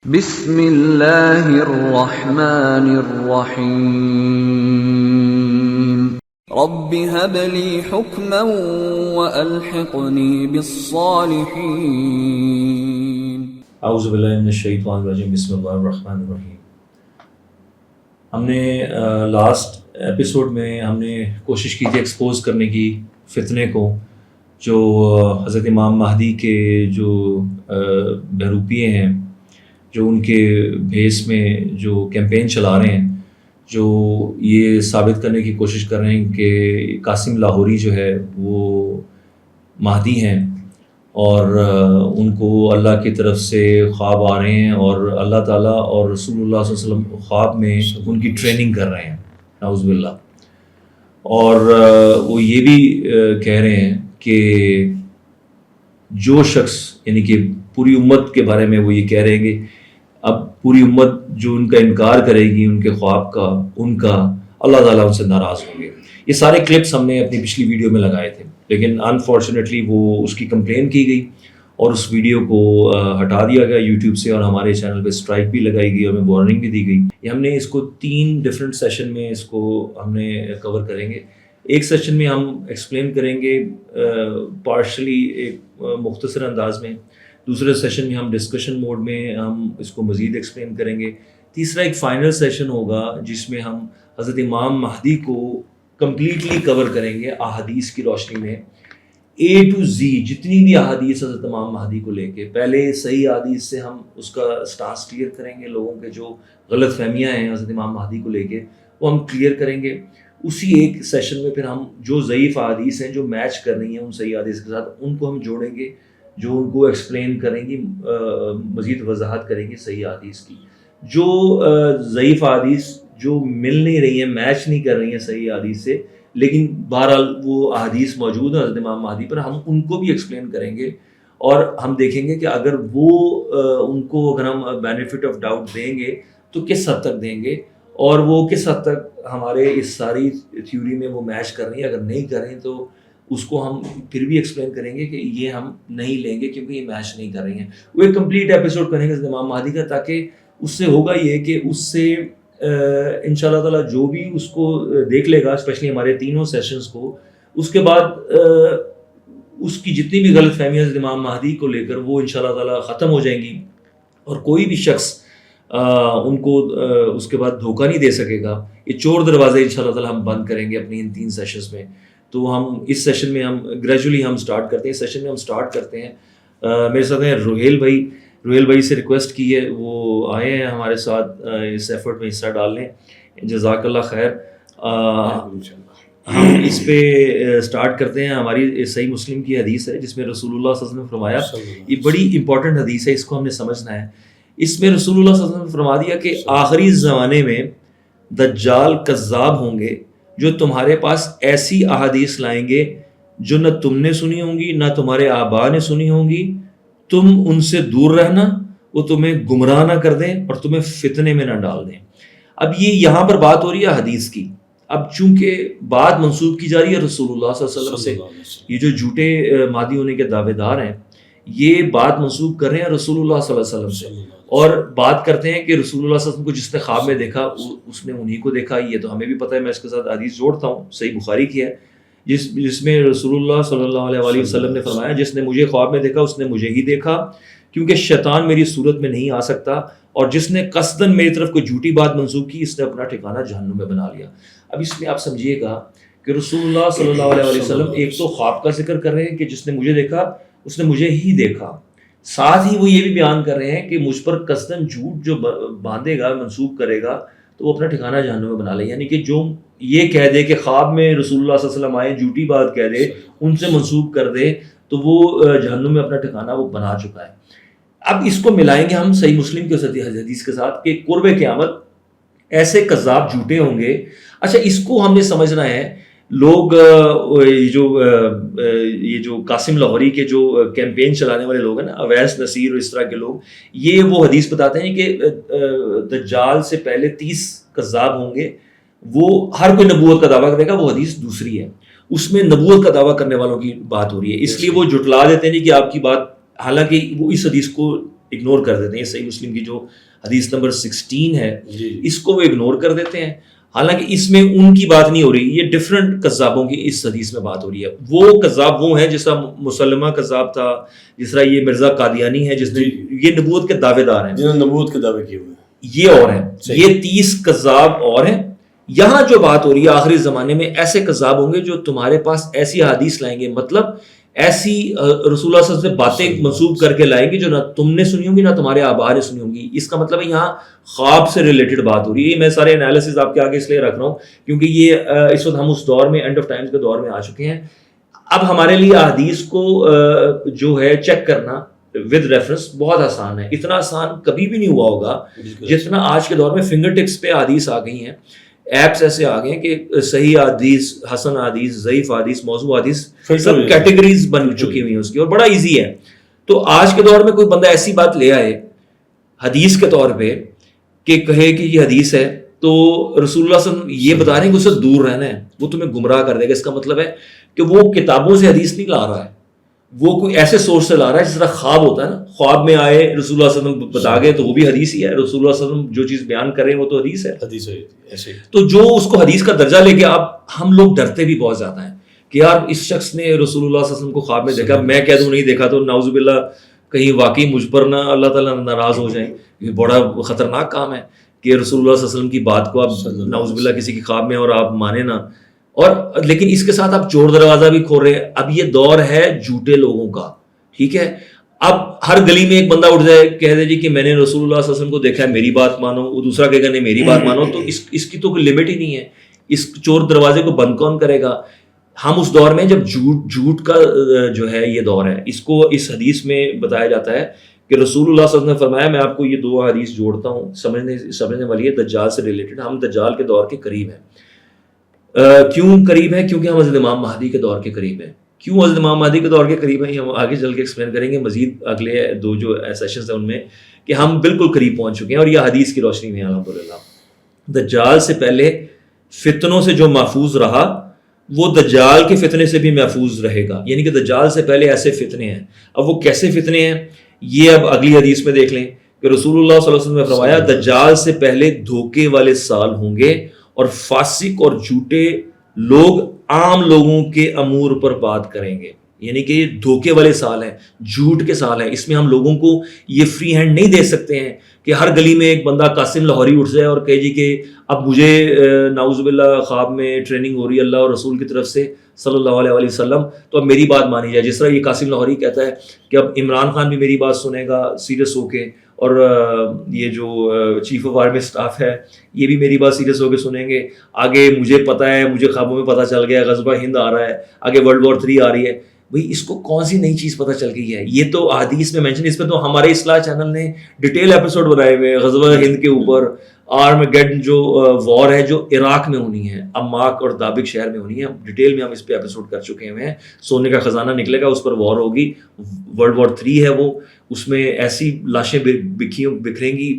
بسم اللہ الرحمن الرحیم رب هب لی حکما والحقنی بالصالحین۔ اعوذ باللہ من الشیطان الرجیم، بسم اللہ الرحمن الرحیم۔ ہم نے لاسٹ ایپیسوڈ میں ہم نے کوشش کی تھی ایکسپوز کرنے کی فتنے کو، جو حضرت امام مہدی کے جو بہروپیے ہیں، جو ان کے بھیس میں جو کیمپین چلا رہے ہیں، جو یہ ثابت کرنے کی کوشش کر رہے ہیں کہ قاسم لاہوری جو ہے وہ مہدی ہیں اور ان کو اللہ کی طرف سے خواب آ رہے ہیں اور اللہ تعالیٰ اور رسول اللہ صلی اللہ علیہ وسلم خواب میں ان کی ٹریننگ کر رہے ہیں، نعوذ باللہ۔ اور وہ یہ بھی کہہ رہے ہیں کہ جو شخص، یعنی کہ پوری امت کے بارے میں وہ یہ کہہ رہے ہیں کہ اب پوری امت جو ان کا انکار کرے گی ان کے خواب کا، ان کا، اللہ تعالیٰ ان سے ناراض ہوں گے۔ یہ سارے کلپس ہم نے اپنی پچھلی ویڈیو میں لگائے تھے، لیکن انفارچونیٹلی وہ اس کی کمپلین کی گئی اور اس ویڈیو کو ہٹا دیا گیا یوٹیوب سے، اور ہمارے چینل پہ اسٹرائک بھی لگائی گئی اور ہمیں وارننگ بھی دی گئی۔ یہ ہم نے اس کو 3 ڈفرینٹ سیشن میں اس کو ہم نے کور کریں گے۔ ایک سیشن میں ہم ایکسپلین کریں گے پارشلی، ایک مختصر انداز میں۔ دوسرے سیشن میں ہم ڈسکشن موڈ میں ہم اس کو مزید ایکسپلین کریں گے۔ تیسرا ایک فائنل سیشن ہوگا جس میں ہم حضرت امام مہدی کو کمپلیٹلی کور کریں گے احادیث کی روشنی میں، A to Z جتنی بھی احادیث حضرت امام مہدی کو لے کے۔ پہلے صحیح احادیث سے ہم اس کا سٹانس کلیئر کریں گے، لوگوں کے جو غلط فہمیاں ہیں حضرت امام مہدی کو لے کے وہ ہم کلیئر کریں گے۔ اسی ایک سیشن میں پھر ہم جو ضعیف احادیث ہیں جو میچ کر رہی ہیں ان صحیح احادیث کے ساتھ، ان کو ہم جوڑیں گے، جو ان کو ایکسپلین کریں گی، مزید وضاحت کریں گے صحیح احادیث کی۔ جو ضعیف احادیث جو مل نہیں رہی ہیں، میچ نہیں کر رہی ہیں صحیح احادیث سے، لیکن بہرحال وہ احادیث موجود ہیں حضرت امام مہدی پر، ہم ان کو بھی ایکسپلین کریں گے اور ہم دیکھیں گے کہ اگر وہ ان کو اگر ہم بینیفٹ آف ڈاؤٹ دیں گے تو کس حد تک دیں گے، اور وہ کس حد تک ہمارے اس ساری تھیوری میں وہ میچ کر رہی ہیں۔ اگر نہیں کر رہی ہیں تو اس کو ہم پھر بھی ایکسپلین کریں گے کہ یہ ہم نہیں لیں گے کیونکہ یہ میچ نہیں کر رہی ہیں۔ وہ ایک کمپلیٹ ایپیسوڈ کریں گے حضرت امام مہدی کا، تاکہ اس سے ہوگا یہ کہ اس سے انشاءاللہ تعالیٰ جو بھی اس کو دیکھ لے گا، اسپیشلی ہمارے تینوں سیشنز کو، اس کے بعد اس کی جتنی بھی غلط فہمیاں حضرت امام مہدی کو لے کر وہ انشاءاللہ تعالیٰ ختم ہو جائیں گی، اور کوئی بھی شخص ان کو اس کے بعد دھوکہ نہیں دے سکے گا۔ یہ چور دروازے انشاءاللہ تعالیٰ ہم بند کریں گے اپنی ان 3 سیشنز میں۔ تو ہم اس سیشن میں ہم گریجولی ہم سٹارٹ کرتے ہیں، سیشن میں ہم سٹارٹ کرتے ہیں۔ میرے ساتھ ہیں روہیل بھائی سے ریکویسٹ کی ہے، وہ آئے ہیں ہمارے ساتھ اس ایفرٹ میں حصہ ڈالنے، جزاک اللہ خیر۔ ہم اس پہ سٹارٹ کرتے ہیں۔ ہماری صحیح مسلم کی حدیث ہے جس میں رسول اللہ صلی اللہ علیہ وسلم نے فرمایا، یہ بڑی امپورٹنٹ حدیث ہے، اس کو ہم نے سمجھنا ہے۔ اس میں رسول اللہ صلی اللہ علیہ وسلم نے فرما دیا کہ آخری زمانے میں دجال کذاب ہوں گے جو تمہارے پاس ایسی احادیث لائیں گے جو نہ تم نے سنی ہوں گی نہ تمہارے آباء نے سنی ہوں گی۔ تم ان سے دور رہنا، وہ تمہیں گمراہ نہ کر دیں اور تمہیں فتنے میں نہ ڈال دیں۔ اب یہ یہاں پر بات ہو رہی ہے حدیث کی۔ اب چونکہ بات منسوب کی جا رہی ہے رسول اللہ صلی اللہ علیہ وسلم سے، یہ جو جھوٹے مہدی ہونے کے دعوے دار ہیں یہ بات منسوب کر رہے ہیں رسول اللہ صلی اللہ علیہ وسلم سے، اور بات کرتے ہیں کہ رسول اللہ صلی اللہ علیہ وسلم کو جس نے خواب میں دیکھا اس نے انہی کو دیکھا۔ یہ تو ہمیں بھی پتہ ہے، میں اس کے ساتھ حدیث جوڑتا ہوں، صحیح بخاری کی ہے، جس میں رسول اللہ صلی اللہ علیہ وسلم نے فرمایا جس نے مجھے خواب میں دیکھا اس نے مجھے ہی دیکھا، کیونکہ شیطان میری صورت میں نہیں آ سکتا، اور جس نے قصداً میری طرف کوئی جھوٹی بات منسوب کی اس نے اپنا ٹھکانہ جہنم میں بنا لیا۔ اب اس میں آپ سمجھیے گا کہ رسول اللہ صلی اللہ علیہ وسلم ایک تو خواب کا ذکر کر رہے ہیں کہ جس نے مجھے دیکھا اس نے مجھے ہی دیکھا، ساتھ ہی وہ یہ بھی بیان کر رہے ہیں کہ مجھ پر قصداً جھوٹ جو باندھے گا، منسوب کرے گا، تو وہ اپنا ٹھکانہ جہنم میں بنا لے۔ یعنی کہ جو یہ کہہ دے کہ خواب میں رسول اللہ صلی اللہ علیہ وسلم آئے، جھوٹی بات کہہ دے، ان سے منسوب کر دے، تو وہ جہنم میں اپنا ٹھکانہ وہ بنا چکا ہے۔ اب اس کو ملائیں گے ہم صحیح مسلم کی حدیث کے ساتھ کہ قرب قیامت ایسے کذاب جھوٹے ہوں گے۔ اچھا، اس کو ہم نے سمجھنا ہے۔ لوگ یہ جو قاسم لاہوری کے جو کیمپین چلانے والے لوگ ہیں نا، اویس نصیر اور اس طرح کے لوگ، یہ وہ حدیث بتاتے ہیں کہ دجال سے پہلے 30 کذاب ہوں گے، وہ ہر کوئی نبوت کا دعویٰ کرے گا، وہ حدیث دوسری ہے، اس میں نبوت کا دعویٰ کرنے والوں کی بات ہو رہی ہے، اس لیے وہ جھٹلا دیتے ہیں کہ آپ کی بات، حالانکہ وہ اس حدیث کو اگنور کر دیتے ہیں. صحیح مسلم کی جو حدیث نمبر 16 ہے جی اس کو وہ اگنور کر دیتے ہیں. حالانکہ اس میں ان کی بات نہیں ہو رہی, یہ ڈفرینٹ کذابوں کی اس حدیث میں بات ہو رہی ہے. وہ کذاب وہ ہیں جس طرح مسلمہ کذاب تھا, جس طرح یہ مرزا قادیانی ہے جس نے, یہ نبوت کے دعوے دار ہیں, جنہوں نے نبوت کے دعوے کیے ہوئے ہیں, یہ اور ہیں. یہ 30 کذاب اور ہیں. یہاں جو بات ہو رہی ہے آخری زمانے میں ایسے کذاب ہوں گے جو تمہارے پاس ایسی حدیث لائیں گے, مطلب ایسی رسول اللہ صلی اللہ علیہ وسلم سے باتیں منسوب کر کے لائیں گے جو نہ تم نے سنی ہوں گی نہ تمہارے آبا نے سنی ہوں گی. اس کا مطلب ہے یہاں خواب سے ریلیٹڈ بات ہو رہی ہے. میں سارے انالیسز آپ کے آگے اس لیے رکھ رہا ہوں کیونکہ یہ اس وقت ہم اس دور میں اینڈ آف ٹائمز کے دور میں آ چکے ہیں. اب ہمارے لیے احادیث کو جو ہے چیک کرنا ود ریفرنس بہت آسان ہے. اتنا آسان کبھی بھی نہیں ہوا ہوگا جتنا آج کے دور میں فنگر ٹپس پہ حدیث آ گئی ہیں. ایپس ایسے آ گئے ہیں کہ صحیح حدیث, حسن حدیث, ضعیف حدیث, موضوع حدیث, سب کیٹیگریز بن چکی ہوئی ہیں اس کی, اور بڑا ایزی ہے. تو آج کے دور میں کوئی بندہ ایسی بات لے آئے حدیث کے طور پہ کہ کہے کہ یہ حدیث ہے, تو رسول اللہ صلی اللہ علیہ وسلم یہ بتا رہے ہیں کہ اسے دور رہنا ہے, وہ تمہیں گمراہ کر دے گا. اس کا مطلب ہے کہ وہ کتابوں سے حدیث نہیں لا رہا ہے, وہ کوئی ایسے سورس سے لا رہا ہے جس طرح خواب ہوتا ہے نا, خواب میں آئے رسول اللہ صلی اللہ علیہ وسلم بتا گئے تو وہ بھی حدیث ہی ہے. رسول اللہ صلی اللہ علیہ وسلم جو چیز بیان کر رہے ہیں وہ تو حدیث ہے. ایسے تو جو اس کو حدیث کا درجہ لے کے آپ, ہم لوگ ڈرتے بھی بہت زیادہ ہیں کہ یار اس شخص نے رسول اللہ صلی اللہ علیہ وسلم کو خواب میں دیکھا, میں کہہ دوں نہیں دیکھا تو نعوذ باللہ کہیں واقعی مجھ پر نہ اللہ تعالیٰ ناراض ہو جائیں. یہ بڑا خطرناک کام ہے کہ رسول اللہ صلی اللہ علیہ وسلم کی بات کو آپ نعوذ باللہ کسی کی خواب میں اور آپ مانیں نہ. اور لیکن اس کے ساتھ آپ چور دروازہ بھی کھول رہے ہیں. اب یہ دور ہے جھوٹے لوگوں کا, ٹھیک ہے. اب ہر گلی میں ایک بندہ اٹھ جائے کہہ دے جی کہ میں نے رسول اللہ صلی اللہ علیہ وسلم کو دیکھا ہے, میری بات مانو, وہ دوسرا کہے گا نہیں میری بات مانو. تو اس کی تو کوئی لمٹ ہی نہیں ہے. اس چور دروازے کو بند کون کرے گا؟ ہم اس دور میں جب جھوٹ کا جو ہے یہ دور ہے. اس کو اس حدیث میں بتایا جاتا ہے کہ رسول اللہ صلی اللہ علیہ وسلم نے فرمایا, میں آپ کو یہ 2 حدیث جوڑتا ہوں, سمجھنے والی ہے, دجال سے ریلیٹڈ. ہم دجال کے دور کے قریب ہیں. کیوں قریب ہیں؟ کیونکہ ہم حضرت امام مہدی کے دور کے قریب ہیں. کیوں حضرت امام مہدی کے دور کے قریب ہیں یہ ہم آگے چل کے ایکسپلین کریں گے مزید اگلے 2 جو سیشنز ہیں ان میں, کہ ہم بالکل قریب پہنچ چکے ہیں اور یہ حدیث کی روشنی میں الحمدللہ. دجال سے پہلے فتنوں سے جو محفوظ رہا وہ دجال کے فتنے سے بھی محفوظ رہے گا. یعنی کہ دجال سے پہلے ایسے فتنے ہیں. اب وہ کیسے فتنے ہیں یہ اب اگلی حدیث میں دیکھ لیں کہ رسول اللہ صلی اللہ علیہ وسلم نے فرمایا دجال سے پہلے دھوکے والے سال ہوں گے اور فاسق اور جھوٹے لوگ عام لوگوں کے امور پر بات کریں گے. یعنی کہ یہ دھوکے والے سال ہیں, جھوٹ کے سال ہیں. اس میں ہم لوگوں کو یہ فری ہینڈ نہیں دے سکتے ہیں کہ ہر گلی میں ایک بندہ قاسم لاہوری اٹھ جائے اور کہے جی کہ اب مجھے نعوذ باللہ خواب میں ٹریننگ ہو رہی ہے اللہ اور رسول کی طرف سے صلی اللہ علیہ وسلم, تو اب میری بات مانی جائے. جس طرح یہ قاسم لاہوری کہتا ہے کہ اب عمران خان بھی میری بات سنے گا سیریس ہو کے, اور یہ جو چیف آف آرمی اسٹاف ہے یہ بھی میری بات سیریس ہو کے سنیں گے. آگے مجھے پتہ ہے, مجھے خوابوں میں پتہ چل گیا غزوہ ہند آ رہا ہے, آگے World War 3 آ رہی ہے. بھئی اس کو کون سی نئی چیز پتہ چل گئی ہے؟ یہ تو احادیث میں مینشن, اس پہ تو ہمارے اصلاح چینل نے ڈیٹیل ایپیسوڈ بنائے ہوئے غزوہ ہند کے اوپر. آرمگیڈن جو وار ہے جو عراق میں ہونی ہے, اماک اور دابق شہر میں ہونی ہے, ڈیٹیل میں ہم اس پہ ایپیسوڈ کر چکے ہوئے ہیں. سونے کا خزانہ نکلے گا, اس پر وار ہوگی. World War 3 ہے وہ, اس میں ایسی لاشیں بکھریں گی,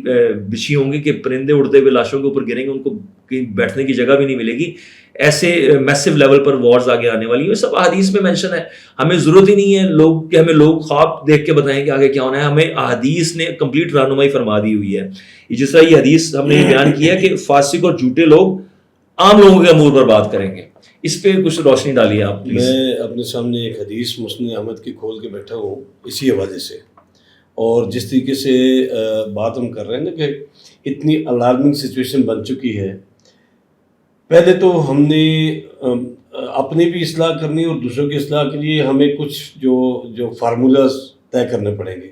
بچھی ہوں گی کہ پرندے اڑتے ہوئے لاشوں کے اوپر گریں گے, ان کو کہیں بیٹھنے کی جگہ بھی نہیں ملے گی. ایسے میسو لیول پر وارز آگے آنے والی ہیں. یہ سب احادیث میں مینشن ہے. ہمیں ضرورت ہی نہیں ہے لوگ کہ ہمیں لوگ خواب دیکھ کے بتائیں کہ آگے کیا ہونا ہے. ہمیں احادیث نے کمپلیٹ رہنمائی فرما دی ہوئی ہے. جس طرح یہ حدیث ہم نے یہ بیان کیا کہ فاسق اور جھوٹے لوگ عام لوگوں کے امور پر بات کریں گے. اس پہ کچھ روشنی ڈالیے آپ پلیز. میں اپنے سامنے ایک حدیث مسند احمد کی کھول کے بیٹھا ہوں اسی حوالے سے, اور جس طریقے سے بات ہم کر رہے ہیں نا کہ اتنی الارمنگ سچویشن بن چکی ہے. پہلے تو ہم نے اپنی بھی اصلاح کرنی اور دوسروں کی اصلاح کے لیے ہمیں کچھ جو فارمولاز طے کرنے پڑیں گے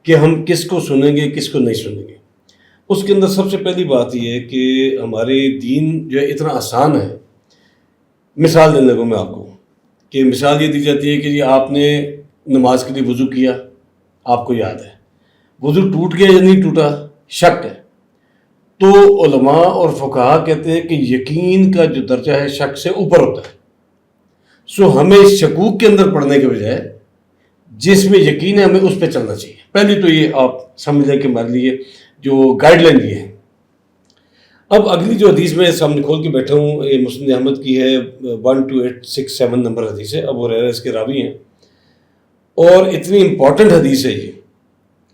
کہ ہم کس کو سنیں گے کس کو نہیں سنیں گے. اس کے اندر سب سے پہلی بات یہ ہے کہ ہمارے دین جو ہے اتنا آسان ہے. مثال دینے کو میں آپ کو کہ مثال یہ دی جاتی ہے کہ جی آپ نے نماز کے لیے وضو کیا, آپ کو یاد ہے وضو ٹوٹ گیا یا نہیں ٹوٹا, شک ہے. تو علماء اور فقہا کہتے ہیں کہ یقین کا جو درجہ ہے شک سے اوپر ہوتا ہے. سو ہمیں شکوک کے اندر پڑھنے کے بجائے جس میں یقین ہے ہمیں اس پہ چلنا چاہیے. پہلی تو یہ آپ سمجھ لیں کہ ہمارے لیے جو گائیڈ لائن یہ ہے. اب اگلی جو حدیث میں سامنے کھول کے بیٹھا ہوں یہ مسند احمد کی ہے, 12867 نمبر حدیث ہے. ابو ہریرہ اس کے راوی ہیں اور اتنی امپورٹنٹ حدیث ہے یہ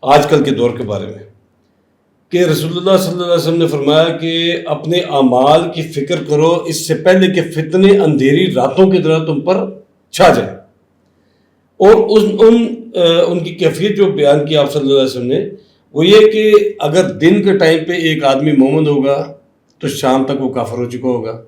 آج کل کے دور کے بارے میں کہ رسول اللہ صلی اللہ علیہ وسلم نے فرمایا کہ اپنے اعمال کی فکر کرو اس سے پہلے کہ فتنے اندھیری راتوں کی طرح تم پر چھا جائیں. اور ان کی کیفیت جو بیان کی آپ صلی اللہ علیہ وسلم نے وہ یہ کہ اگر دن کے ٹائم پہ ایک آدمی مومن ہوگا تو شام تک وہ کافر ہو چکا ہوگا،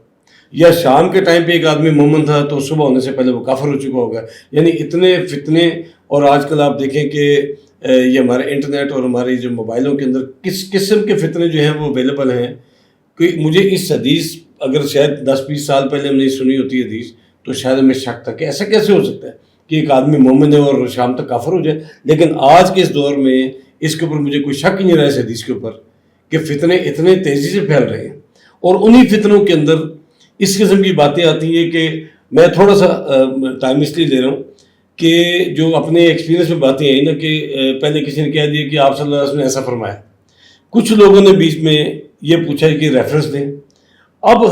یا شام کے ٹائم پہ ایک آدمی مومن تھا تو صبح ہونے سے پہلے وہ کافر ہو چکا ہوگا. یعنی اتنے فتنے. اور آج کل آپ دیکھیں کہ یہ ہمارے انٹرنیٹ اور ہماری جو موبائلوں کے اندر کس قسم کے فتنے جو ہیں وہ اویلیبل ہیں کہ مجھے اس حدیث اگر شاید 10-20 سال پہلے ہم نے سنی ہوتی حدیث تو شاید ہمیں شک تھا کہ ایسا کیسے ہو سکتا ہے کہ ایک آدمی مومن ہے اور شام تک کافر ہو جائے. لیکن آج کے اس دور میں اس کے اوپر مجھے کوئی شک ہی نہیں رہا اس حدیث کے اوپر کہ فتنے اتنے تیزی سے پھیل رہے ہیں. اور انہی فتنوں کے اندر اس قسم کی باتیں آتی ہیں کہ میں تھوڑا سا ٹائم اس لیے لے رہا ہوں کہ جو اپنے ایکسپیرینس میں باتیں آئی نا کہ پہلے کسی نے کہہ دیا کہ آپ صلی اللہ علیہ وسلم نے ایسا فرمایا. کچھ لوگوں نے بیچ میں یہ پوچھا کہ ریفرنس دیں. اب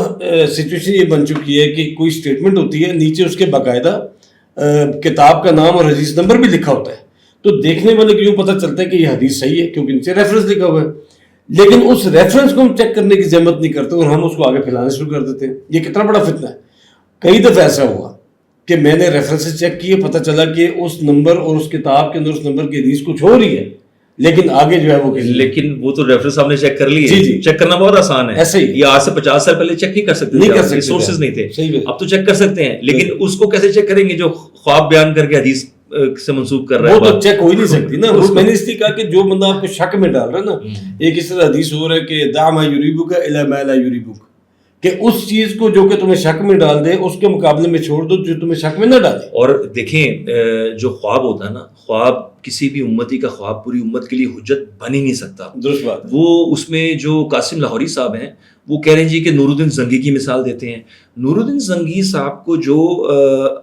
سچویشن یہ بن چکی ہے کہ کوئی اسٹیٹمنٹ ہوتی ہے نیچے اس کے باقاعدہ کتاب کا نام اور حدیث نمبر بھی لکھا ہوتا ہے تو دیکھنے والے کو یوں پتہ چلتا ہے کہ یہ حدیث صحیح ہے کیونکہ نیچے ریفرنس لکھا ہوا ہے. لیکن اس ریفرنس کو ہم چیک کرنے کی زحمت نہیں کرتے اور ہم اس کو آگے پھیلانا شروع کر دیتے ہیں. یہ کتنا بڑا فتنہ ہے. کئی دفعہ ایسا ہوا کہ میں نے ریفرنسز چیک کیے، پتہ چلا کہ اس نمبر اور اس کتاب کے اندر اس نمبر کی حدیث کچھ ہو رہی ہے لیکن آگے جو ہے وہ لیکن وہ تو ریفرنس آپ نے چیک کر لی ہے. جی چیک کرنا بہت آسان ہے. ایسے ہی یہ آج سے 50 سال پہلے چیک نہیں کر سکتے، سورسز نہیں تھے. اب تو چیک کر سکتے ہیں لیکن اس کو کیسے چیک کریں گے جو خواب بیان کر کے حدیث سے منسوخ کر رہا ہے؟ وہ تو چیک ہو ہی نہیں سکتی نا. میں نے اس لیے کہا کہ جو بندہ آپ کو شک میں ڈال رہا ہے نا، ایک اس طرح حدیث ہو رہا ہے کہ دع ما یریبک الی ما لا یریبک، کہ اس چیز کو جو کہ تمہیں شک میں ڈال دے اس کے مقابلے میں چھوڑ دو جو تمہیں شک میں نہ ڈالے. اور دیکھیں جو خواب ہوتا ہے نا، خواب کسی بھی امتی کا خواب پوری امت کے لیے حجت بن ہی نہیں سکتا. درست بات. وہ اس میں جو قاسم لاہوری صاحب ہیں وہ کہہ رہے ہیں جی کہ نور الدین زنگی کی مثال دیتے ہیں. نور الدین زنگی صاحب کو جو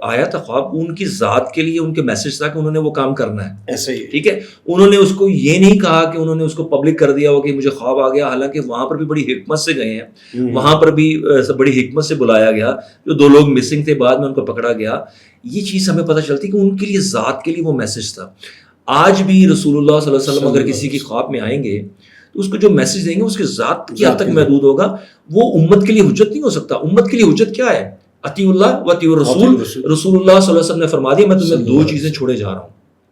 آیا تھا خواب ان کی ذات کے لیے ان کے میسج تھا کہ انہوں نے وہ کام کرنا ہے. ایسا ہی ٹھیک ہے. انہوں نے اس کو یہ نہیں کہا کہ انہوں نے اس کو پبلک کر دیا ہو کہ مجھے خواب آ گیا، حالانکہ وہاں پر بھی بڑی حکمت سے گئے ہیں، وہاں پر بھی بڑی حکمت سے بلایا گیا. جو 2 لوگ مسنگ تھے بعد میں ان کو پکڑا گیا. یہ چیز ہمیں پتہ چلتی کہ ان کے لیے ذات کے لیے وہ میسج تھا. آج بھی رسول اللہ صلی اللہ علیہ وسلم اگر کسی کی خواب میں آئیں گے تو اس کو جو میسج دیں گے اس کی ذات کی حد تک محدود ہوگا. وہ امت کے لیے حجت نہیں ہو سکتا. امت کے لیے حجت کیا ہے؟ اطیعوا اللہ و اطیعوا الرسول. رسول اللہ صلی اللہ علیہ وسلم نے فرما دیا میں تمہیں 2 چیزیں چھوڑے جا رہا ہوں.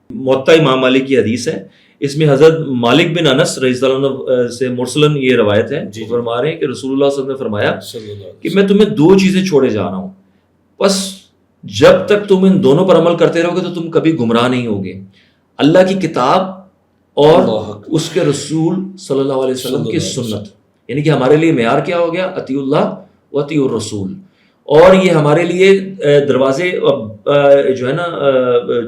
موطا امام مالک کی حدیث ہے، اس میں حضرت مالک بن انس رضی اللہ عنہ سے مرسلن یہ روایت ہے. وہ فرما رہے ہیں کہ رسول اللہ صلی اللہ علیہ وسلم نے فرمایا کہ میں تمہیں 2 چیزیں چھوڑے جا رہا ہوں، بس جب تک تم ان دونوں پر عمل کرتے رہو گے تو تم کبھی گمراہ نہیں ہوگے. اللہ کی کتاب اور اس کے رسول صلی اللہ علیہ وسلم کی سنت. یعنی کہ ہمارے لیے معیار کیا ہو گیا؟ اطیعوا اللہ و اطیعوا الرسول. اور یہ ہمارے لیے دروازے جو ہے نا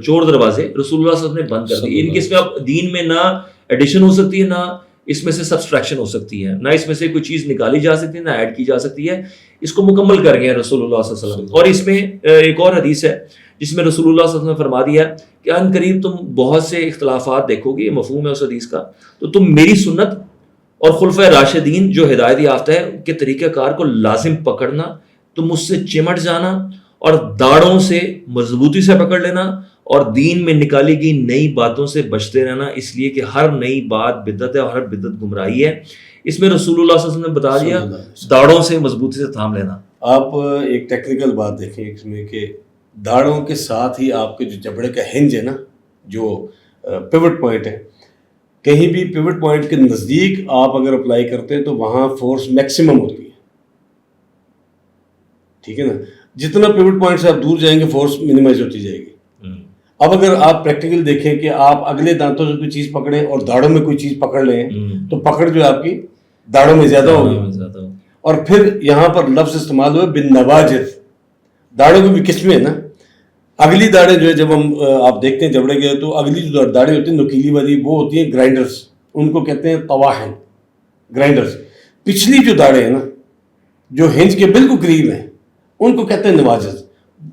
چور دروازے رسول اللہ صلی اللہ علیہ وسلم نے بند کر دی. ان کے اس میں اب دین میں نہ ایڈیشن ہو سکتی ہے، نہ اس میں سے سبسٹریکشن ہو سکتی ہے، نہ اس میں سے کوئی چیز نکالی جا سکتی ہے، نہ ایڈ کی جا سکتی ہے. اس کو مکمل کر گئے رسول اللہ صلی اللہ علیہ وسلم. اور اس میں ایک اور حدیث ہے جس میں رسول اللہ صلی اللہ علیہ وسلم نے فرما دیا کہ ان قریب تم بہت سے اختلافات دیکھو گے. یہ مفہوم ہے اس حدیث کا. تو تم میری سنت اور خلفۂ راشدین جو ہدایت یافتہ ہے کے طریقہ کار کو لازم پکڑنا، تم مجھ سے چمٹ جانا اور داڑھوں سے مضبوطی سے پکڑ لینا اور دین میں نکالی گئی نئی باتوں سے بچتے رہنا، اس لیے کہ ہر نئی بات بدعت ہے اور ہر بدعت گمراہی ہے. اس میں رسول اللہ صلی اللہ علیہ وسلم نے بتا دیا داڑھوں سے مضبوطی سے تھام لینا. آپ ایک ٹیکنیکل بات دیکھیں اس میں کہ داڑھوں کے ساتھ ہی آپ کے جو جبڑے کا ہنج ہے نا، جو پیوٹ پوائنٹ ہے، کہیں بھی پیوٹ پوائنٹ کے نزدیک آپ اگر اپلائی کرتے ہیں تو وہاں فورس میکسیمم ہوتی ہے. ٹھیک ہے نا. جتنا پیوٹ پوائنٹ سے آپ دور جائیں گے فورس منیمائز ہوتی جائے گی. اب اگر آپ پریکٹیکل دیکھیں کہ آپ اگلے دانتوں سے کوئی چیز پکڑیں اور داڑھوں میں کوئی چیز پکڑ لیں تو پکڑ جو ہے آپ کی داڑھوں میں زیادہ ہوگی. اور پھر یہاں پر لفظ استعمال ہوئے بن نواجذ. داڑھوں کی بھی قسمیں ہیں نا. اگلی داڑھیں جو ہے جب ہم آپ دیکھتے ہیں جبڑے کے تو اگلی جو داڑھیں ہوتی ہیں نکیلی والی وہ ہوتی ہیں گرائنڈرز. ان کو کہتے ہیں طواحن گرائنڈرز. پچھلی جو داڑھیں ہیں نا جو ہنج کے بالکل قریب ہیں ان کو کہتے ہیں نواجذ.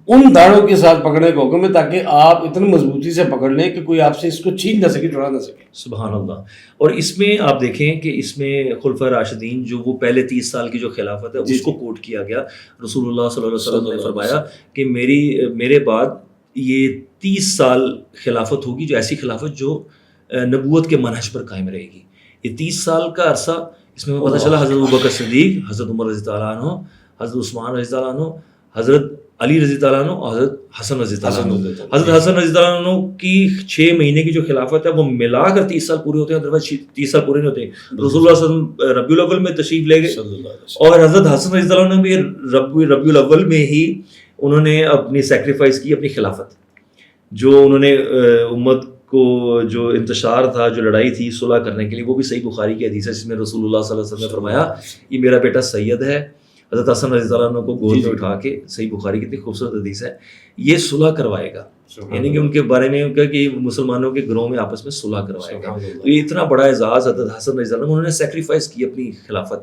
ان داڑھوں کے ساتھ پکڑنے کا حکم ہے تاکہ آپ اتنی مضبوطی سے پکڑ لیں کہ کوئی آپ سے اس کو چھین نہ سکے، چھڑا نہ سکے. سبحان اللہ. اور اس میں آپ دیکھیں کہ اس میں خلفۂ راشدین جو وہ پہلے 30 سال کی جو خلافت ہے اس کو کوٹ کیا گیا. رسول اللہ صلی اللہ علیہ وسلم نے فرمایا کہ میرے بعد یہ 30 سال خلافت ہوگی جو ایسی خلافت جو نبوت کے منہج پر قائم رہے گی. یہ 30 سال کا عرصہ اس میں پتہ چلا حضرت ابوبکر صدیق, حضرت عمر رضی اللہ عنہ, حضرت عثمان رضی اللہ عنہ, حضرت علی رضی اللہ عنہ اور حضرت حسن رضی اللہ عنہ. حضرت حسن رضی اللہ عنہ کی 6 مہینے کی جو خلافت ہے وہ ملا کر 30 سال پورے ہوتے ہیں, ادروائز 30 سال پورے نہیں ہوتے. رسول اللہ صلی اللہ علیہ وسلم ربیع الاول میں تشریف لے گئے اور حضرت حسن رضی اللہ عنہ بھی ربیع الاول میں ہی انہوں نے اپنی سیکریفائس کی اپنی خلافت, جو انہوں نے امت کو جو انتشار تھا, جو لڑائی تھی صلح کرنے کے لیے, وہ بھی صحیح بخاری کی حدیث ہے جس میں رسول اللہ صلی اللہ علیہ وسلم نے فرمایا یہ میرا بیٹا سید ہے. حضرت حسن رضی اللہ عنہ کو گود میں اٹھا کے, صحیح بخاری کی اتنی خوبصورت حدیث ہے, یہ صلح کروائے گا, یعنی کہ ان کے بارے میں کہا کہ مسلمانوں کے گروہ میں آپس میں صلح کروائے گا. تو یہ اتنا بڑا اعزاز حضرت حسن رضی اللہ عنہ, انہوں نے سیکریفائس کی اپنی خلافت,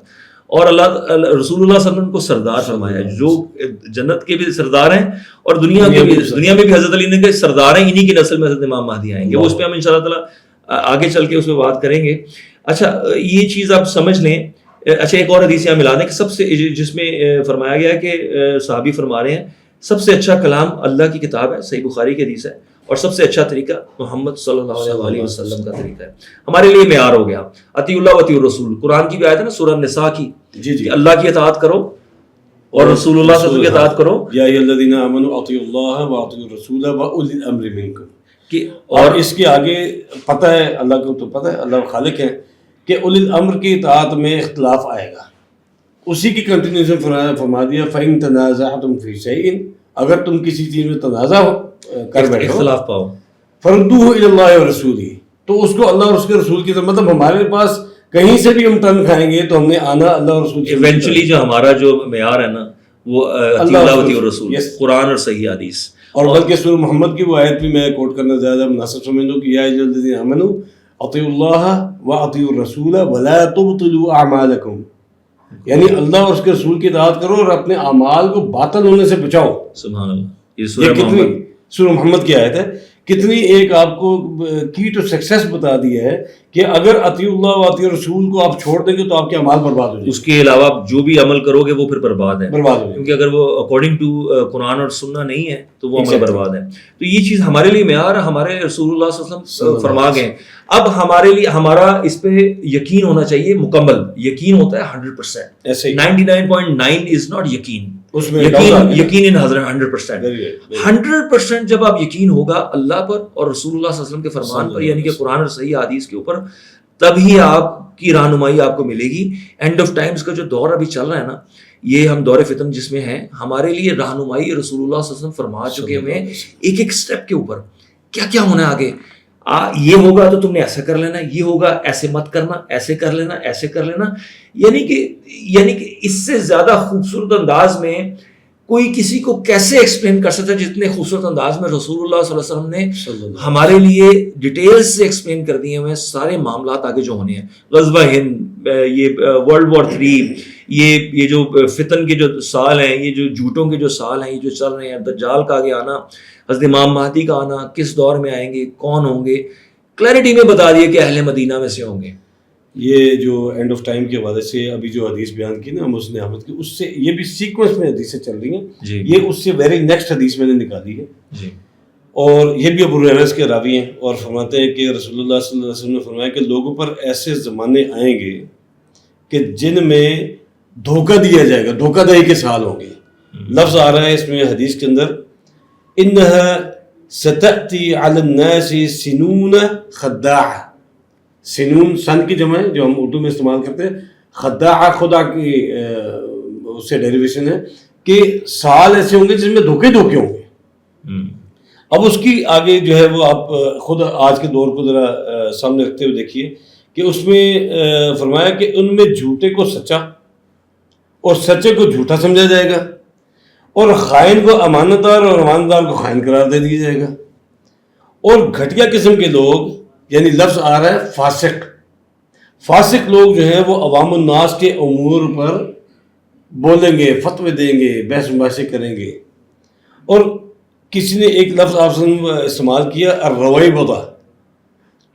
اور اللہ رسول اللہ صلی اللہ علیہ وسلم کو سردار فرمایا, جو جنت کے بھی سردار ہیں اور دنیا میں بھی حضرت علی نے کہ سردار ہیں, انہی کی نسل میں حضرت امام مہدی آئیں گے. وہ اس پہ ہم ان شاء اللہ تعالیٰ آگے چل کے اس پہ بات کریں گے. اچھا یہ چیز آپ سمجھ لیں. اچھا ایک اور حدیث یہاں ملا دیں کہ سب سے, جس میں فرمایا گیا ہے کہ صحابی فرما رہے ہیں سب سے اچھا کلام اللہ کی کتاب ہے, صحیح بخاری کی حدیث ہے, اور سب سے اچھا طریقہ محمد صلی اللہ علیہ وسلم کا طریقہ ہے. ہمارے لیے معیار ہو گیا اطیع اللہ و اطیع الرسول. قرآن کی بھی آیت ہے نا سورہ النساء کی, کہ اللہ کی اطاعت کرو اور رسول اللہ صلی اللہ علیہ وسلم کی اطاعت کرو. یا ایھا الذین آمنوا اطیعوا اللہ و اطیعوا الرسول و اولی الامر منکم. اور اس کے آگے پتہ ہے, اللہ کو تو پتہ ہے, اللہ خالق ہے, کہ اولی الامر کی اطاعت میں اختلاف آئے گا. اسی کی کنٹینیوشن فرما دیا فَإِن تَنَازَعْتُمْ فِي شَيْءٍ, اگر تم کسی چیز میں تنازع کر بیٹھو, اختلاف پاؤ, فَرُدُّوهُ إِلَى اللَّهِ وَرَسُولِهِ, تو اس کو اللہ اور اس کے رسول کی طرف, مطلب ہمارے پاس کہیں سے بھی ہم ٹرن کھائیں گے تو ہم نے آنا اللہ اور رسول کی. ایونچولی جو ہمارا جو معیار ہے نا وہ اطیع اللہ و اطیع الرسول, قرآن اور صحیح حدیث. اور بلکہ سورہ محمد کی وہ آیت بھی میں کوٹ کرنا زیادہ مناسب سمجھوں کہ یا ایھا الذین آمنوا اطیعوا اللہ و اطیعوا الرسول ولا تبطلوا اعمالکم, یعنی اللہ اور اس کے رسول کی اطاعت کرو اور اپنے اعمال کو باطل ہونے سے بچاؤ. سبحان اللہ. یہ کتنی سورہ محمد کی آیت ہے, کتنی ایک آپ کو کی ٹو سکسیس بتا دی ہے کہ اگر اطیع اللہ و اطیع رسول کو آپ چھوڑ دیں گے تو آپ کے اعمال برباد ہو جائیں گے. اس کے علاوہ جو بھی عمل کرو گے وہ پھر برباد ہے, برباد ہو جائیں گے, کیونکہ اگر وہ اکارڈنگ ٹو قرآن اور سننا نہیں ہے تو وہ عمل برباد ہے. تو یہ چیز ہمارے لیے معیار ہمارے رسول اللہ صلی اللہ علیہ وسلم فرما گئے. اب ہمارے لیے ہمارا اس پہ یقین ہونا چاہیے مکمل. یقین ہوتا ہے 100%, 99.9 از ناٹ یقین. یقین ان حضرت 100%. جب آپ یقین ہوگا اللہ پر اور رسول اللہ صلی اللہ علیہ وسلم کے فرمان پر, یعنی کہ قرآن اور صحیح حدیث کے اوپر, تبھی آپ کی رہنمائی آپ کو ملے گی. اینڈ آف ٹائمز کا جو دور ابھی چل رہا ہے نا, یہ ہم دور فتن جس میں ہیں, ہمارے لیے رہنمائی رسول اللہ صلی اللہ علیہ وسلم فرما چکے ہوئے ہیں ایک ایک سٹیپ کے اوپر کیا کیا ہونا ہے آگے. یہ ہوگا تو تم نے ایسا کر لینا, یہ ہوگا ایسے مت کرنا, ایسے کر لینا, ایسے کر لینا. یعنی کہ اس سے زیادہ خوبصورت انداز میں کوئی کسی کو کیسے ایکسپلین کر سکتا ہے جتنے خوبصورت انداز میں رسول اللہ صلی اللہ علیہ وسلم نے ہمارے لیے ڈیٹیل سے ایکسپلین کر دیے ہوئے سارے معاملات آگے جو ہونے ہیں. غزوہ ہند, یہ ورلڈ وار 3, یہ جو فتن کے جو سال ہیں, یہ جو جھوٹوں کے جو سال ہیں, یہ جو چل رہے ہیں, دجال کا آگے آنا, حضرت امام مہدی کا آنا, کس دور میں آئیں گے, کون ہوں گے, کلیئرٹی میں بتا دیے کہ اہل مدینہ میں سے ہوں گے. یہ جو اینڈ آف ٹائم کے حوالے سے ابھی جو حدیث بیان کی نا مسلم احمد کی, اس سے یہ بھی سیکوینس میں حدیثیں چل رہی ہیں, یہ اس سے ویری نیکسٹ حدیث میں نے نکالی ہے. اور یہ بھی ابو ہریرہ کے راوی ہیں اور فرماتے ہیں کہ رسول اللہ صلی اللہ علیہ وسلم نے فرمایا کہ لوگوں پر ایسے زمانے آئیں گے کہ جن میں دھوکہ دیا جائے گا, دھوکہ دہی کے سال ہوں گے. لفظ آ رہا ہے اس میں حدیث کے اندر, انہا ستأتی علی الناس سنون خداع. سنون سن کی جمع ہے جو ہم اردو میں استعمال کرتے ہیں, خداع خدا کی اس سے ڈیریویشن ہے کہ سال ایسے ہوں گے جس میں دھوکے دھوکے ہوں گے. اب اس کی آگے جو ہے وہ آپ خود آج کے دور کو ذرا سامنے رکھتے ہوئے دیکھیے کہ اس میں فرمایا کہ ان میں جھوٹے کو سچا اور سچے کو جھوٹا سمجھا جائے گا, اور خائن کو امانت دار اور امانت دار کو خائن قرار دے دیا جائے گا. اور گھٹیا قسم کے لوگ, یعنی لفظ آ رہا ہے فاسق, فاسق لوگ جو ہیں وہ عوام الناس کے امور پر بولیں گے, فتوے دیں گے, بحث مباحثے کریں گے. اور کسی نے ایک لفظ آپ سے استعمال کیا الرویبضہ,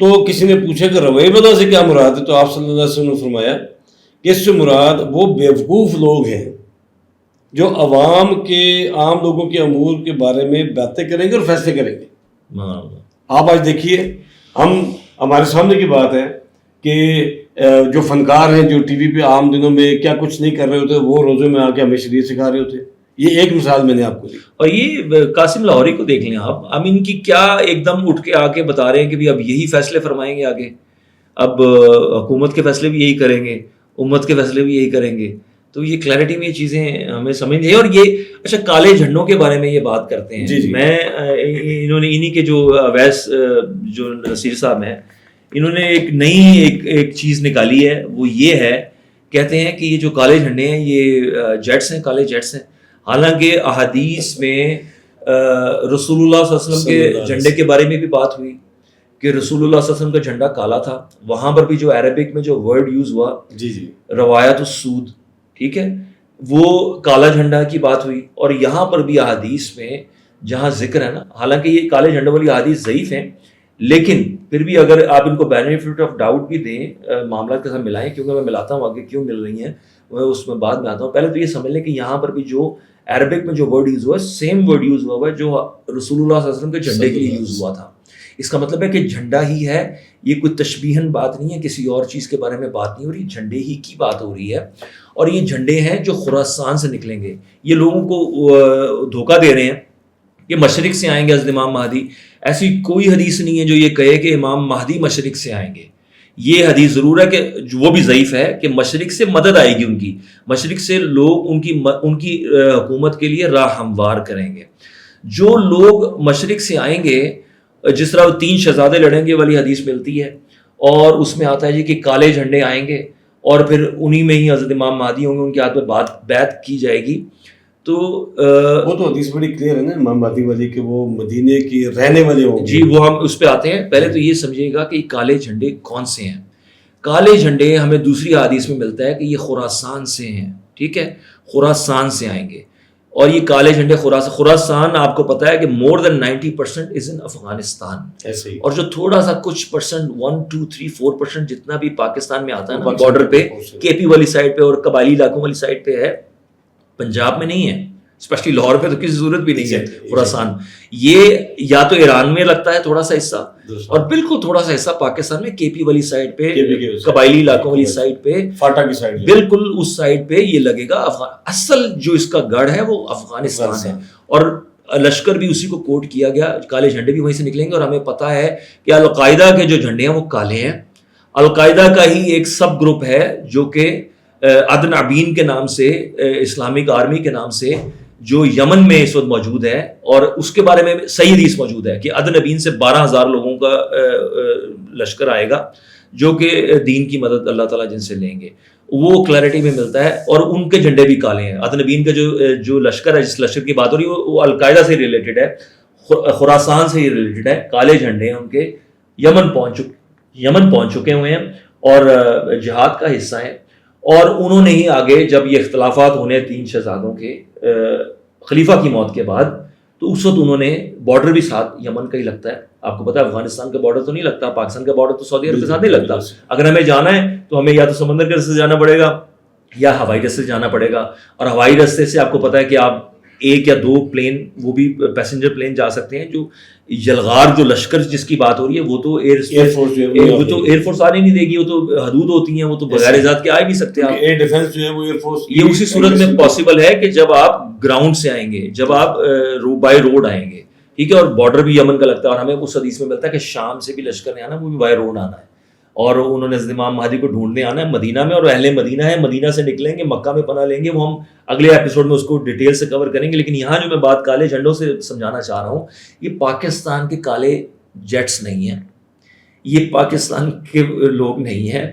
تو کسی نے پوچھا کہ رویبضہ سے کیا مراد ہے, تو آپ صلی اللہ علیہ وسلم نے فرمایا کہ اس سے مراد وہ بیوقوف لوگ ہیں جو عوام کے, عام لوگوں کے امور کے بارے میں باتیں کریں گے اور فیصلے کریں گے. آپ آج دیکھیے ہم ہمارے سامنے کی بات ہے کہ جو فنکار ہیں جو ٹی وی پہ عام دنوں میں کیا کچھ نہیں کر رہے ہوتے، وہ روزے میں آ کے ہمیں شریعت سکھا رہے ہوتے. یہ ایک مثال میں نے آپ کو دی. اور یہ قاسم لاہوری کو دیکھ لیں آپ، اب ان کی کیا ایک دم اٹھ کے آ کے بتا رہے ہیں کہ اب یہی فیصلے فرمائیں گے آگے، اب حکومت کے فیصلے بھی یہی کریں گے، امت کے فیصلے بھی یہی کریں گے. تو یہ کلیئرٹی میں یہ چیزیں ہمیں سمجھ نہیں. اور یہ اچھا کالے جھنڈوں کے بارے میں یہ بات کرتے ہیں. جی. میں انہوں نے انہی کے جو اویس جو نصیر صاحب ہیں، انہوں نے ایک نئی ایک چیز نکالی ہے، وہ یہ ہے، کہتے ہیں کہ یہ جو کالے جھنڈے ہیں یہ جیٹس ہیں، کالے جیٹس ہیں. حالانکہ احادیث میں رسول اللہ صلی اللہ علیہ وسلم کے جھنڈے کے بارے میں بھی بات ہوئی کہ رسول اللہ صلی اللہ علیہ وسلم کا جھنڈا کالا تھا. وہاں پر بھی جو عربک میں جو ورڈ یوز ہوا روایت السود، ٹھیک ہے، وہ کالا جھنڈا کی بات ہوئی. اور یہاں پر بھی احادیث میں جہاں ذکر ہے نا، حالانکہ یہ کالے جھنڈے والی احادیث ضعیف ہیں، لیکن پھر بھی اگر آپ ان کو بینیفٹ آف ڈاؤٹ بھی دیں، معاملات کے ساتھ ملائیں، کیونکہ میں ملاتا ہوں آگے کیوں مل رہی ہیں میں اس میں بعد میں آتا ہوں. پہلے تو یہ سمجھ لیں کہ یہاں پر بھی جو عربک میں جو ورڈ یوز ہوا ہے سیم ورڈ یوز ہوا ہے جو رسول اللہ صلی اللہ علیہ وسلم کے جھنڈے کے لیے یوز ہوا تھا. اس کا مطلب ہے کہ جھنڈا ہی ہے، یہ کوئی تشبیہن بات نہیں ہے، کسی اور چیز کے بارے میں بات نہیں ہو رہی، جھنڈے ہی کی بات ہو رہی ہے. اور یہ جھنڈے ہیں جو خراسان سے نکلیں گے. یہ لوگوں کو دھوکہ دے رہے ہیں کہ مشرق سے آئیں گے حضرت امام مہدی. ایسی کوئی حدیث نہیں ہے جو یہ کہے کہ امام مہدی مشرق سے آئیں گے. یہ حدیث ضرور ہے کہ وہ بھی ضعیف ہے کہ مشرق سے مدد آئے گی، ان کی مشرق سے لوگ ان کی حکومت کے لیے راہ ہموار کریں گے. جو لوگ مشرق سے آئیں گے، جس طرح 3 شہزادے لڑیں گے والی حدیث ملتی ہے، اور اس میں آتا ہے جی کہ کالے جھنڈے آئیں گے اور پھر انہی میں ہی حضرت امام مہدی ہوں گے، ان کے ہاتھ میں بیعت کی جائے گی. تو وہ تو حدیث بڑی کلیئر ہے نا امام مہدی والی کہ وہ مدینے کی رہنے والے ہوں گے. جی وہ ہم اس پہ آتے ہیں. پہلے تو یہ سمجھیے گا کہ یہ کالے جھنڈے کون سے ہیں. کالے جھنڈے ہمیں دوسری حدیث میں ملتا ہے کہ یہ خراسان سے ہیں، ٹھیک ہے، خراسان سے آئیں گے. اور یہ کالے جھنڈے خراسان آپ کو پتا ہے کہ more than 90% از ان افغانستان. اور جو تھوڑا سا کچھ پرسنٹ 1 2 3 4% جتنا بھی پاکستان میں آتا ہے نا بارڈر پہ، کے پی والی سائڈ پہ اور قبائلی علاقوں والی سائڈ پہ ہے، پنجاب میں نہیں ہے، اسپیشلی لاہور پہ تو کسی ضرورت بھی نہیں ہے. خراسان یہ یا تو ایران میں لگتا ہے تھوڑا سا حصہ، اور بالکل تھوڑا سا حصہ پاکستان میں کے پی والی سائڈ پہ، قبائلی علاقوں والی سائڈ پہ، فاٹا کی سائڈ، بالکل اس سائڈ پہ یہ لگے گا. اصل جو اس کا گڑھ ہے وہ افغانستان ہے. اور لشکر بھی اسی کو کوٹ کیا گیا، کالے جھنڈے بھی وہیں سے نکلیں گے. اور ہمیں پتا ہے کہ القاعدہ کے جو جھنڈے ہیں وہ کالے ہیں. القاعدہ کا ہی ایک سب گروپ ہے جو کہ عدن ابین کے نام سے، اسلامک آرمی کے نام سے، جو یمن میں اس وقت موجود ہے. اور اس کے بارے میں صحیح حدیث موجود ہے کہ عدن ابین سے 12,000 لوگوں کا لشکر آئے گا جو کہ دین کی مدد اللہ تعالیٰ جن سے لیں گے. وہ کلیئرٹی میں ملتا ہے. اور ان کے جھنڈے بھی کالے ہیں. عدن ابین کا جو لشکر ہے، جس لشکر کی بات ہو رہی ہے، وہ القاعدہ سے ریلیٹڈ ہے، خراسان سے ہی ریلیٹڈ ہے. کالے جھنڈے ہیں ان کے، یمن پہنچ چکے ہوئے ہیں اور جہاد کا حصہ ہیں. اور انہوں نے ہی آگے جب یہ اختلافات ہونے 3 شہزادوں کے خلیفہ کی موت کے بعد، تو اس وقت انہوں نے بارڈر بھی ساتھ یمن کا ہی لگتا ہے. آپ کو پتا ہے افغانستان کا بارڈر تو نہیں لگتا، پاکستان کا بارڈر تو سعودی عرب کے ساتھ نہیں لگتا. اگر ہمیں جانا ہے تو ہمیں یا تو سمندر کے راستے سے جانا پڑے گا یا ہوائی راستے سے جانا پڑے گا. اور ہوائی راستے سے آپ کو پتا ہے کہ آپ 1 یا 2 پلین، وہ بھی پیسنجر پلین جا سکتے ہیں. جو یلغار جو لشکر جس کی بات ہو رہی ہے وہ تو ایئر فورس آنے نہیں دے گی، وہ تو حدود ہوتی ہیں، وہ تو بغیر اجازت کے آ ہی نہیں سکتے. آپ ایئر ڈیفنس جو ہے وہ ایئر فورس، یہ اسی صورت میں پاسبل ہے کہ جب آپ گراؤنڈ سے آئیں گے، جب آپ بائی روڈ آئیں گے، ٹھیک ہے. اور بارڈر بھی یمن کا لگتا ہے. اور ہمیں اس حدیث میں ملتا ہے کہ شام سے بھی لشکر نے آنا، وہ بھی بائی روڈ آنا ہے. اور انہوں نے امام مہدی کو ڈھونڈنے آنا ہے مدینہ میں. اور اہل مدینہ ہے، مدینہ سے نکلیں گے، مکہ میں پناہ لیں گے. وہ ہم اگلے ایپیسوڈ میں اس کو ڈیٹیل سے کور کریں گے. لیکن یہاں جو میں بات کالے جھنڈوں سے سمجھانا چاہ رہا ہوں، یہ پاکستان کے کالے جیٹس نہیں ہیں، یہ پاکستان کے لوگ نہیں ہیں،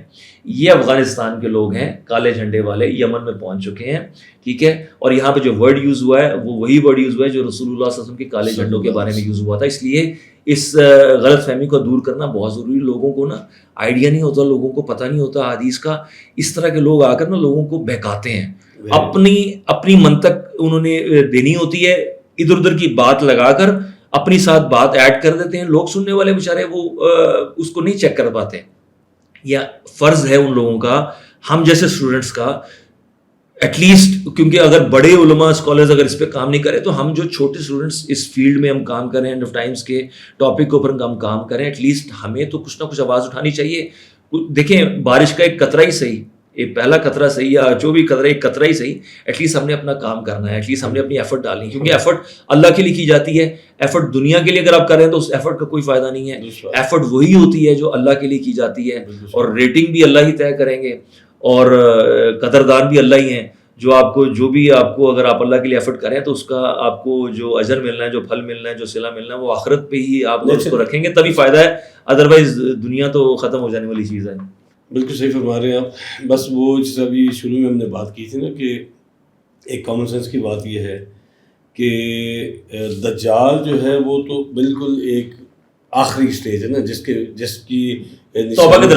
یہ افغانستان کے لوگ ہیں. کالے جھنڈے والے یمن میں پہنچ چکے ہیں، ٹھیک ہے. اور یہاں پہ جو ورڈ یوز ہوا ہے وہ وہی ورڈ یوز ہوا ہے جو رسول اللہ صلی اللہ علیہ وسلم کے کالے جھنڈوں کے بارے میں یوز ہوا تھا. اس لیے اس غلط فہمی کو دور کرنا بہت ضروری. لوگوں کو نا آئیڈیا نہیں ہوتا، لوگوں کو پتہ نہیں ہوتا حدیث کا. اس طرح کے لوگ آ کر نا لوگوں کو بہکاتے ہیں. اپنی منطق انہوں نے دینی ہوتی ہے، ادھر ادھر کی بات لگا کر اپنی ساتھ بات ایڈ کر دیتے ہیں. لوگ سننے والے بیچارے وہ اس کو نہیں چیک کر پاتے. یا فرض ہے ان لوگوں کا، ہم جیسے اسٹوڈنٹس کا، ایٹ لیسٹ کیونکہ اگر بڑے علماء اسکالرز اگر اس پہ کام نہیں کریں تو ہم جو چھوٹے اسٹوڈنٹس اس فیلڈ میں ہم کام کریں اینڈ آف ٹائمس کے ٹاپک کے اوپر ہم کام کریں, ایٹ لیسٹ ہمیں تو کچھ نہ کچھ آواز اٹھانی چاہیے. دیکھیں بارش کا ایک قطرہ ہی صحیح, ایک پہلا قطرہ صحیح یا جو بھی قطرہ ایک قطرہ ہی صحیح, ایٹ لیسٹ ہم نے اپنا کام کرنا ہے, ایٹ لیسٹ ہم نے اپنی ایفرٹ ڈالنی ہے, کیونکہ ایفرٹ اللہ کے لیے کی جاتی ہے. ایفرٹ دنیا کے لیے اگر آپ کر رہے ہیں تو اس ایفرٹ کا کوئی فائدہ نہیں ہے. ایفرٹ وہی ہوتی ہے جو اللہ کے لیے کی جاتی ہے, اور ریٹنگ بھی اللہ ہی طے کریں گے, اور قدردان بھی اللہ ہی ہیں. جو بھی آپ کو اگر آپ اللہ کے لیے ایفرٹ کریں تو اس کا آپ کو جو اجر ملنا ہے, جو پھل ملنا ہے, جو صلہ ملنا ہے, وہ آخرت پہ ہی آپ اس کو رکھیں گے تبھی فائدہ ہے, ادروائز دنیا تو ختم ہو جانے والی چیز ہے. بالکل صحیح فرما رہے ہیں آپ. بس وہ جس ابھی شروع میں ہم نے بات کی تھی نا کہ ایک کامن سینس کی بات یہ ہے کہ دجال جو ہے وہ تو بالکل ایک آخری اسٹیج ہے نا, جس کی توبہ کے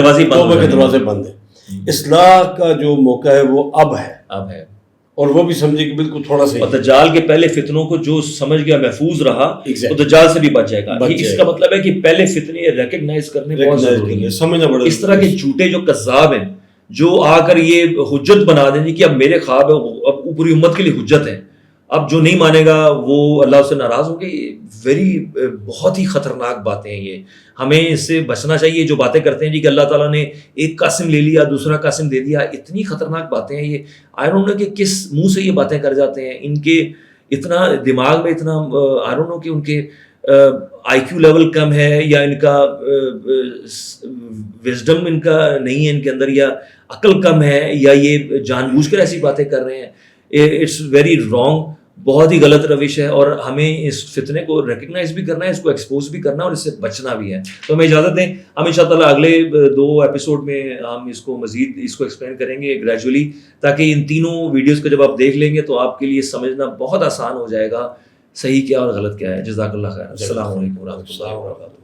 دروازے بند ہیں. اصلاح کا جو موقع ہے وہ اب ہے, اور وہ بھی سمجھے کہ بالکل تھوڑا سا. اور دجال کے پہلے فتنوں کو جو سمجھ گیا محفوظ رہا تو دجال سے بھی بچ جائے گا. اس کا مطلب ہے کہ پہلے فتنے ریکگنائز کرنے بہت ضروری ہے, سمجھنا بڑا. اس طرح کے جھوٹے جو کذاب ہیں جو آ کر یہ حجت بنا دیں کہ اب میرے خواب ہے, اب پوری امت کے لیے حجت ہے, اب جو نہیں مانے گا وہ اللہ سے ناراض ہوں گے. بہت ہی خطرناک باتیں ہیں یہ, ہمیں اس سے بچنا چاہیے. جو باتیں کرتے ہیں جی کہ اللہ تعالیٰ نے ایک قاسم لے لیا دوسرا قاسم دے دیا, اتنی خطرناک باتیں ہیں یہ. آئی ڈونٹ نو کہ کس منہ سے یہ باتیں کر جاتے ہیں. ان کے اتنا دماغ میں اتنا آئی ڈونٹ نو کہ ان کے آئی کیو لیول کم ہے, یا ان کا وزڈم ان کا نہیں ہے ان کے اندر, یا عقل کم ہے, یا یہ جان بوجھ کر ایسی باتیں کر رہے ہیں. اٹس ویری رانگ, بہت ہی غلط روش ہے, اور ہمیں اس فتنے کو ریکگنائز بھی کرنا ہے, اس کو ایکسپوز بھی کرنا ہے, اور اس سے بچنا بھی ہے. تو ہمیں اجازت دیں, ہم انشاءاللہ اگلے 2 ایپیسوڈ میں ہم اس کو مزید ایکسپلین کریں گے گریجولی, تاکہ ان تینوں ویڈیوز کو جب آپ دیکھ لیں گے تو آپ کے لیے سمجھنا بہت آسان ہو جائے گا صحیح کیا اور غلط کیا ہے. جزاک اللہ خیر. السلام علیکم ورحمۃ اللہ وبرکاتہ.